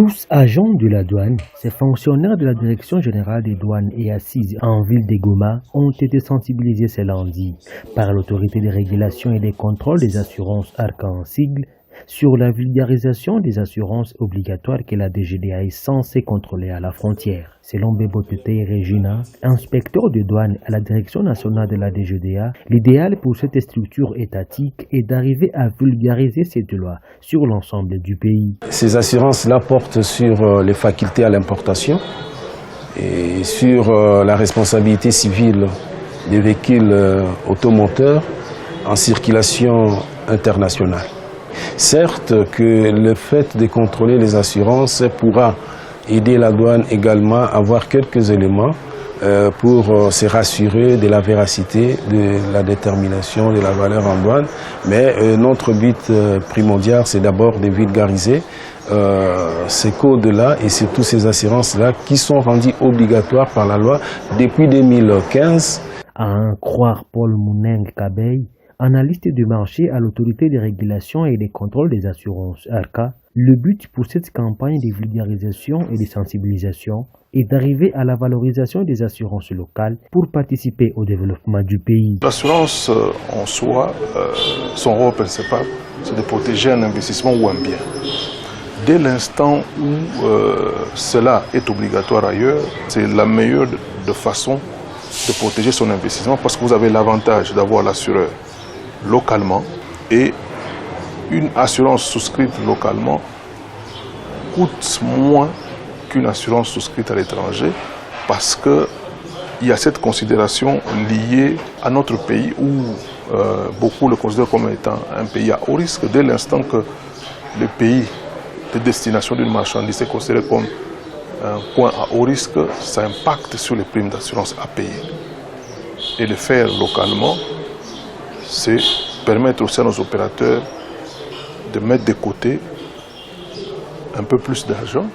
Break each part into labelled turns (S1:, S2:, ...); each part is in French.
S1: Tous agents de la douane, ces fonctionnaires de la Direction générale des douanes et assises en ville de Goma ont été sensibilisés ce lundi par l'autorité des régulations et des contrôles des assurances ARCA en sigle sur la vulgarisation des assurances obligatoires que la DGDA est censée contrôler à la frontière. Selon Bebotete et Regina, inspecteur de douane à la Direction nationale de la DGDA, l'idéal pour cette structure étatique est d'arriver à vulgariser cette loi sur l'ensemble du pays.
S2: Ces assurances-là portent sur les facultés à l'importation et sur la responsabilité civile des véhicules automoteurs en circulation internationale. Certes que le fait de contrôler les assurances pourra aider la douane également à avoir quelques éléments pour se rassurer de la véracité de la détermination de la valeur en douane. Mais notre but primordial, c'est d'abord de vulgariser ces codes-là et surtout ces assurances-là qui sont rendues obligatoires par la loi depuis 2015.
S1: À en croire Paul Mouneng Kabey, analyste du marché à l'autorité des régulations et des contrôles des assurances ARCA, le but pour cette campagne de vulgarisation et de sensibilisation est d'arriver à la valorisation des assurances locales pour participer au développement du pays.
S3: L'assurance en soi, son rôle principal, c'est de protéger un investissement ou un bien. Dès l'instant où cela est obligatoire ailleurs, c'est la meilleure de façon de protéger son investissement parce que vous avez l'avantage d'avoir l'assureur localement et une assurance souscrite localement coûte moins qu'une assurance souscrite à l'étranger parce qu'il y a cette considération liée à notre pays où beaucoup le considèrent comme étant un pays à haut risque. Dès l'instant que le pays de destination d'une marchandise est considéré comme un point à haut risque, ça impacte sur les primes d'assurance à payer. Et le faire localement, c'est permettre aussi à nos opérateurs de mettre de côté un peu plus d'argent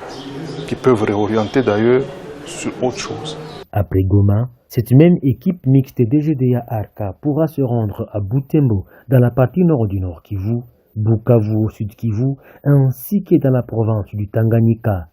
S3: qui peuvent réorienter d'ailleurs sur autre chose.
S1: Après Goma, cette même équipe mixte DGDA ARCA pourra se rendre à Butembo dans la partie nord du Nord Kivu, Bukavu au Sud Kivu, ainsi que dans la province du Tanganyika.